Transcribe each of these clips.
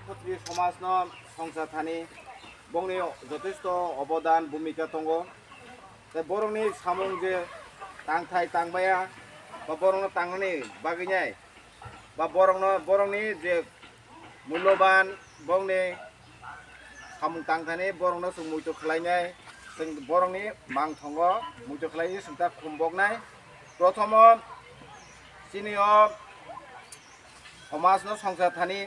क्षत्रिय समाज संसार थानी बंगनि जथेष्ट अबदान भूमिका दङ बरंनि सामुं जे तांथाय तांबाया बा बरंनो तांनानै बागैनाय बा बरंनि जे मूल्यबान बंगनि सामुं तांथानै बरंनो जों मुक्त खालायनाय जों बरंनि मांथंग मुक्त खालायनो जों खुंबकनाय प्रथम सिनिय समाजनो संसार थानी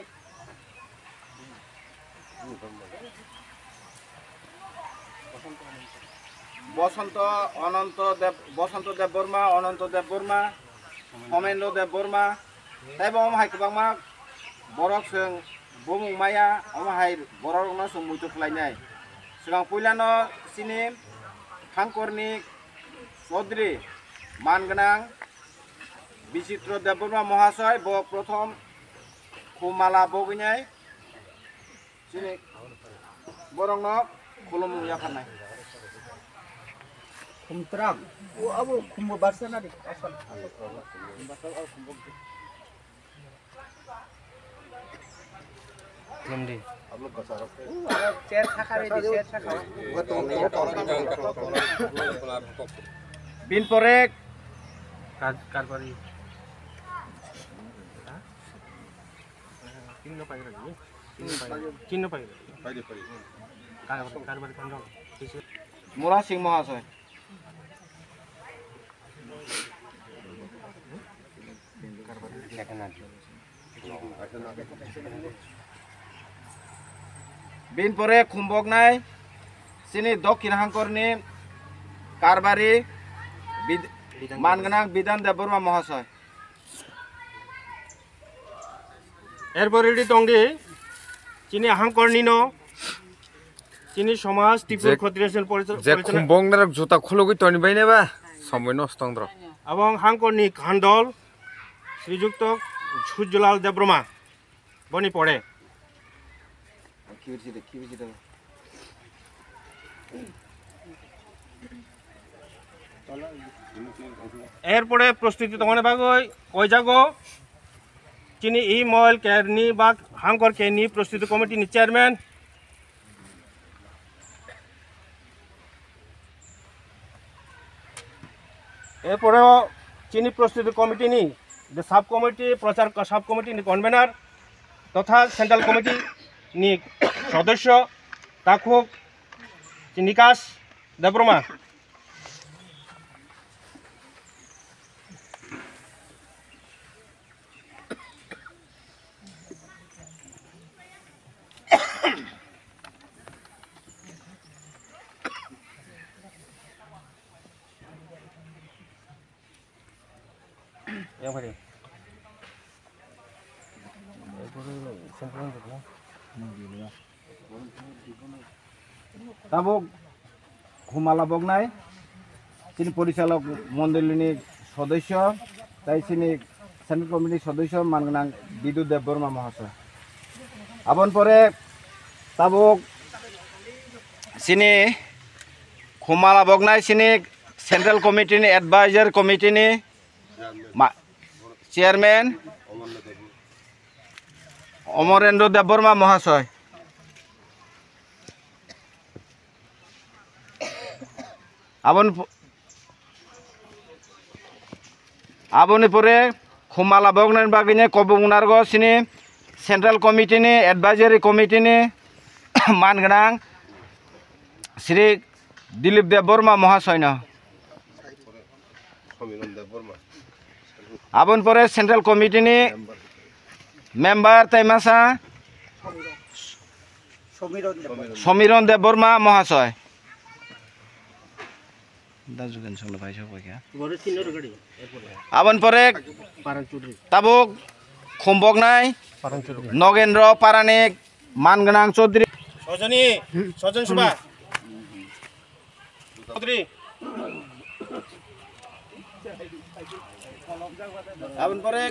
बसंत देव बर्मा अनंत देव बर्मा होमेन्द्र देव बर्मा तैबं हाय गोबांमा बरक जों बुमुमाया अमाहाय बरकनो जों मुक्त खालायनाय सिगां पहिलानो सिनि हांकरनि चौधरी मानगोनां विचित्र देव बर्मा महाशय ब प्रथम खुमाला बगैनाय सिनि बरंनो खुलुमनाय खानाय kumtrang abu kumbo barsa na di asal Namdi. ablo kasarap chair thakare di chair thakare bin porek Karbari. Kinno pai lagi. Kinno pai. Karbari pandong. मुरा सिंह महाशय बिन परे खुम्बकनाय सिनि दक्षिण हांकरनि कारबारी मानगोनां बिधान देव बर्मा महाशय एरपरेडी दंगे चिनि हांकरनि न चिनि समाज टिपुर खत्रियन जे खुम्बंगनार जुता खुलगै तनि बायनेबा समय नस्तंद्र এবং হাংকরনি খান্ডল শ্রীযুক্ত সুজলাল দেববর্মা বনি পড়ে এরপরে প্রস্তুতি তোমার ভাগই কই জাগো চিনি ই ময়েল কেরনি বা হাংকর কেনি প্রস্তুতি কমিটির চেয়ারম্যান এরপরেও চিনি প্রস্তুতি কমিটি নি সাব কমিটি প্রচার সাব কমিটি নি কনভেনার তথা সেন্ট্রাল কমিটি নি সদস্য তাকুক নিকাশ দেববর্মা ताबुक खुमाला बगनाय चिनि परिचालक मंडलीनि सदस्य ताई चिनि सेंट्रल कमिटी सदस्य मानगोनां बिदु देव बर्मा महाशय आबन परे ताबुक चिनि खुमाला बगनाय चिनि सेंट्रल कमिटीनि एडवाइजर कमिटीनि चेयरमैन अमरेंद्र देव बर्मा महाशय आबोनि परे खुमाला बगनाय बागैने कबुंगनारगो सिनि सेंट्रल कमिटीनि एडवाइजरी कमिटीनि मानगोनां श्री दिलीप देव बर्मा महाशय आबोन परे सेंट्रल कमिटीनि मेम्बार तैमासा সমীরণ দেব বর্মা মহাশয় আবন পরে তাবুক খুমবকনাই নগেন্দ্র পারানিক মানগোনাং চৌধুরী সজন সুবা চৌধুরী আবন পরে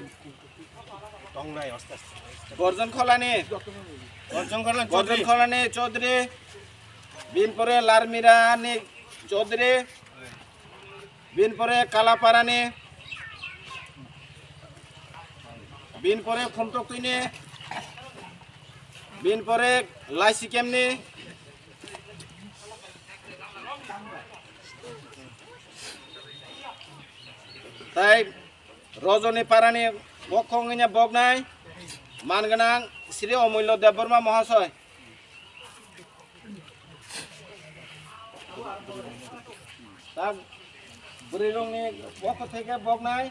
গর্জন খলানি গর্জন খলানি চৌধুরী বিন পরে লারমিরানি চৌধুরী বিন পরে কালাপারানি বিন পরে খুমটকুইনি বিন পরে লাইসি কেমনি তাই রজনী পারানি বক্ষঙ্গিনা বগনাই মানগোনাং শ্রী অমূল্য দেববর্মা মহাশয় তা বুড়িরংনি পক্ষ থেকে বগনাই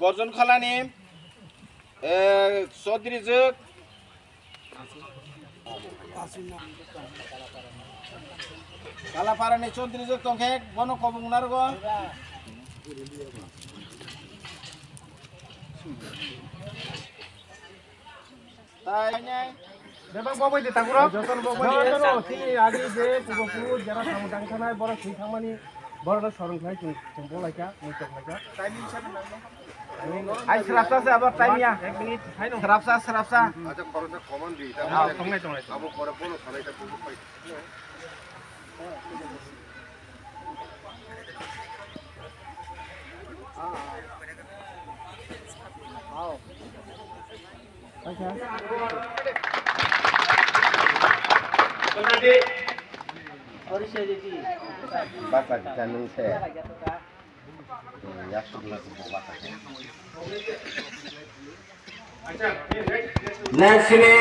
গর্জন খলানি চৌধুরী যুগ কালাপারানি চৌধুরী যুগ তংখে বন কবুংনার গো তাই নাই দেবা ববাই দে তাকুরা যতন ববাই দে সি আদি যে পুগপু যারা সামদাং থানায় বড় সেই খামানি বড় সরংখাই তুমি বলাইকা মুতক লাইকা টাইমিং সাথে আই সরাফসা আবার টাইমিয়া 1 মিনিট খাইনো সরাফসা আচ্ছা খরচা কমান দিই তংলাই তংলাই আবো পরে বলো খালাইটা পুরো পাই Baca jangan saya. Ya sudah baca. Next ini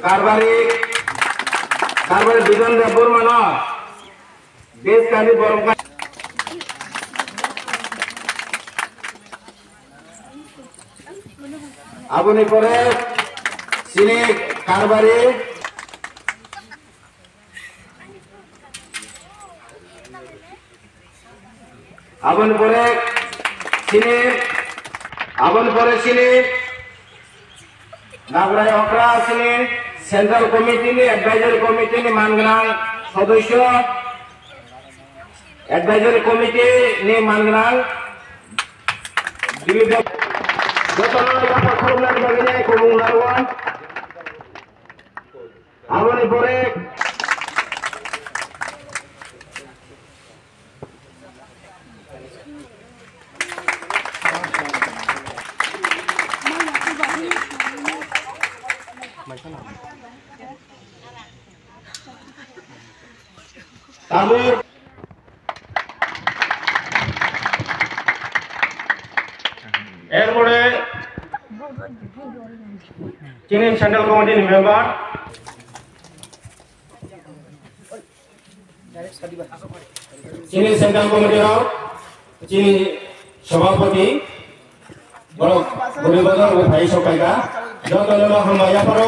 Karbari Bidan Dapur mana? Base kali borongkan. Abuni pore sini Karbari Abun pore sini Nagrai Okra sini Central Committee ni Advisory Committee ni Mangrang Sodosyo Advisory Committee ni Mangrang Dili Betul dapat korban baginya kumung narwan Abun pore Tabur এরপরে চিনি central কমিটির member চিনি central কমিটির চিনি সভাপতি বড় গরিবজন ও ভাই সকাইগা যত লোক হামায়া পড়ো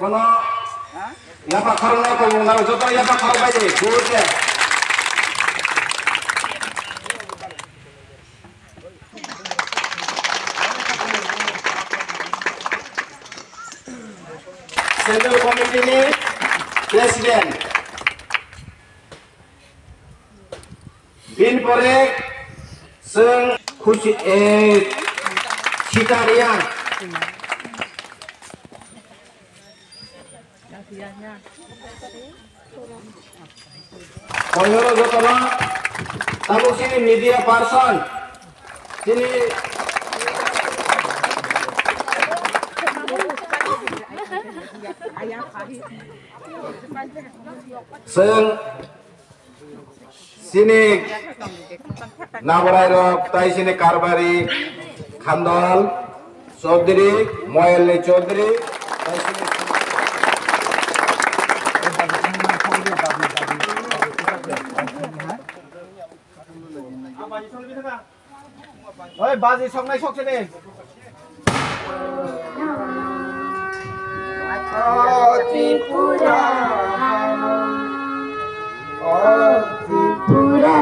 কোন ইয়াপা Kharna kumung naru joto yapa khorbai de gurje Central Committee ni President Bin pore seng khushi Chitarian Koyoro jotona tamu sini media person sini seng sini Nagorai rok tai sini Karbari Khandol Chaudhary Moyal Chaudhary tai sini ওই বাজি সংনাই সকছে নে ত্রিপুরা ত্রিপুরা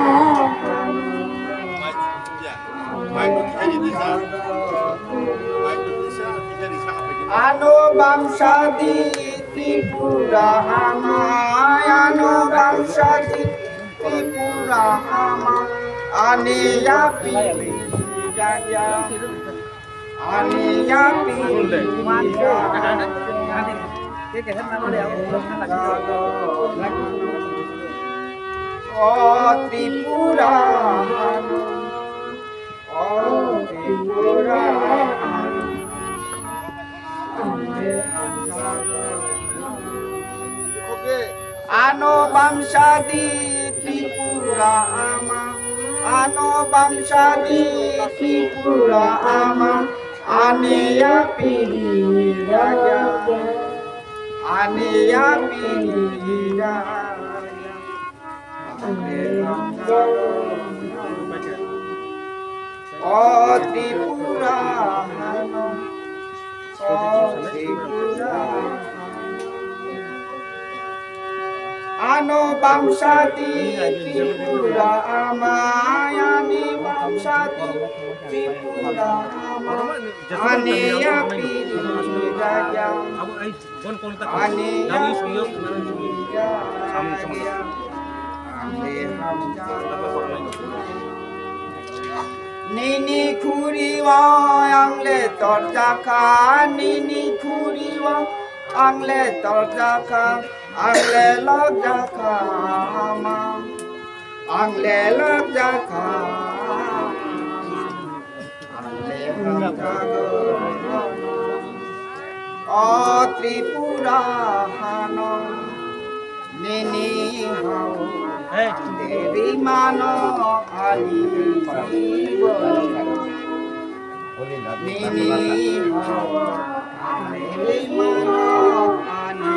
আনো বামসাদি ত্রিপুরা হামায় আনো বামসাদি ত্রিপুরা হামা আনিয়া পিলি রাজা আনিয়া পিলি ও ত্রিপুরা ও ত্রিপুরা আনো বামসাদি ত্রিপুরা আমা আনো বামসাদি ত্রিপুরা আমা আনিয়া পিলি রাজা আনিয়া পিলি রাজা ও ত্রিপুরা আনো বামসাদি ত্রিপুরা আমায় আনি বামসাদি ত্রিপুরা আনিয়া পিলি রাজা আনিয়া পিলি রাজা নিনি খুরিওয়া আংলে তরজাকা নিনি খুরিওয়া আংলে তরজাকা আংলে লজাকা আমা আংলে লজাকা আংলে লজাকা ও ত্রিপুরা হানো নিনি হাও দেবী মানো আলি জীবন নিনি হাও দেবী মানো আলি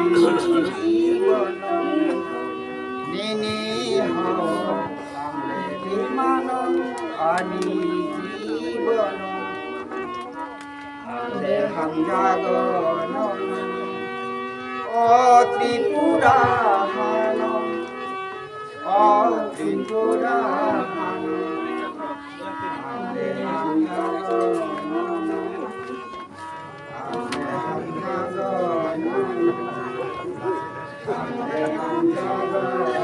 জীবন নিনি হাও দেবী মানো আলি জীবন আলে হাম জাগন ও ত্রিপুরা হানো ও ত্রিপুরা হানো আলে হাম জাগন আলে হাম জাগন আলে হাম জাগন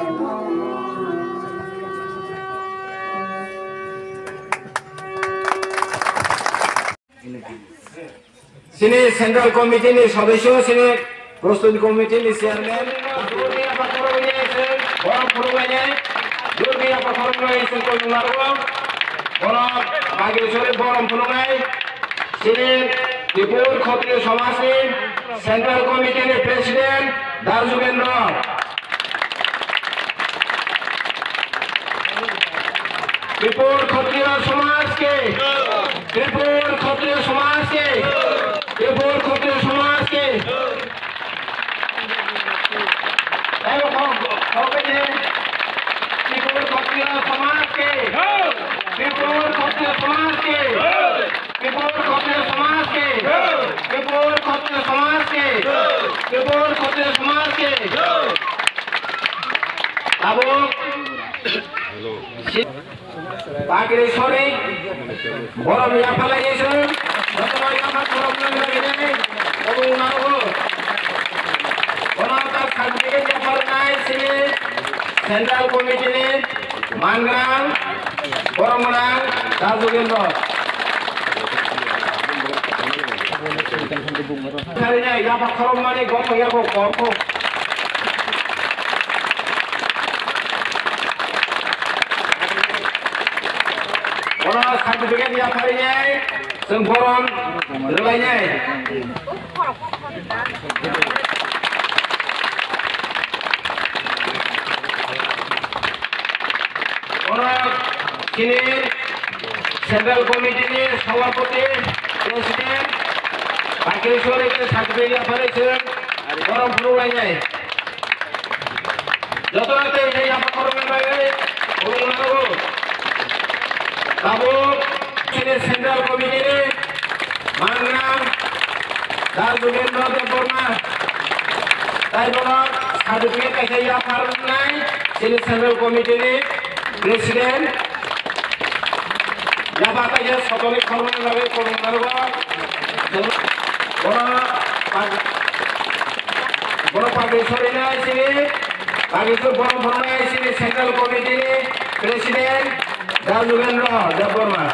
sini Central Committee ni সদস্য sini প্রস্তুতি কমিটিনি চেয়ারম্যান দুর্গিয়া পাথর হয়েছে বড় পুরো হয়ে দুর্গিয়া পাথর হয়েছে কলমার বড় বাগেশ্বরে বড় পুরো sini ত্রিপুর ক্ষত্রিয় সমাজের সেন্ট্রাল কমিটির প্রেসিডেন্ট দারজুগেন্দ্র ত্রিপুর ক্ষত্রিয় সমাজকে ত্রিপুর ক্ষত্রিয় সমাজকে ত্রিপুর ক্ষত্রিয় সমাজকে ত্রিপুর ক্ষত্রিয় সমাজকে ত্রিপুর ক্ষত্রিয় সমাজকে ত্রিপুর ক্ষত্রিয় সমাজকে ত্রিপুর ক্ষত্রিয় সমাজকে ত্রিপুর ক্ষত্রিয় সমাজকে এবং বাগেশ্বরে বড় মিয়া ফেলা গেছে সেন্ট্রাল কমিটির মানগ্রাম বড়মরাং দাজুগেন্দ্র খরম মানে গল্প গল্প সার্টিফিকেট দিয়া फारिनाय जों गरम रोलायनाय खिनि सेंट्रल कमिटिनि सभापति प्रेसिडेंट बागेश्वरी सार्टिफिकेट দিয়া फारिनाय गरम रोलायनाय যতরাতে এই আপা করবেন ভাই বলুন না কাবু sini Central Committee ini Mangnam Darjulendra Deborma Taibolok Certificate kaisa ya parnai sini Central Committee ini Presiden ya bapak ya সকলে খরণ ভাবে করুন করব বড় পাগেশ্বরী না sini পাগেশ্বর বড় ভরণায় sini Central Committee ini Presiden Darjulendra Deborma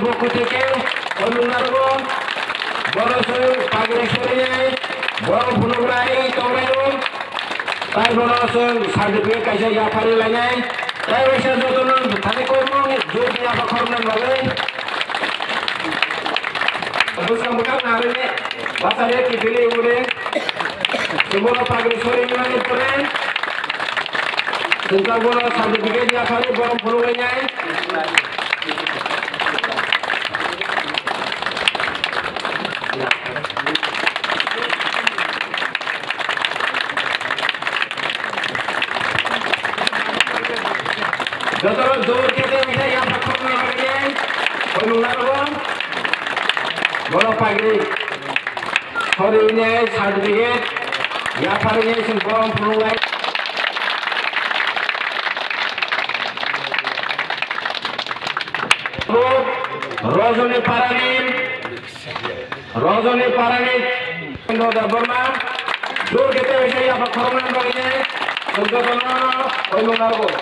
পক্ষ থেকে অনুনার্গ বড় পাগেশ্বরী বড় ফুলগুলাই তংরাইরুম তাই বড় সার্টিফিকেট কাইসা জাফারি লাইনাই তাই ওইসা যতন থানে করবো যদি আপা খরনান ভাবে বুঝলাম বুঝলাম না রে বাচ্চারে কি ফেলে উড়ে বড় পাগেশ্বরী মানে পরে সেন্টার বড় সার্টিফিকেট জাফারি বড় ফুলগুলাই নাই যতটা দূর খেতে মিঠাই আমরা খবর লাগে অনুনারবন বড় পাগড়ি সরি নেয় সার্টিফিকেট ইয়াফারে নিয়েছেন গরম ফুলুলাই রজনী পারানি বর্মা দূর খেতে মিঠাই আমরা খবর লাগে অনুনারবন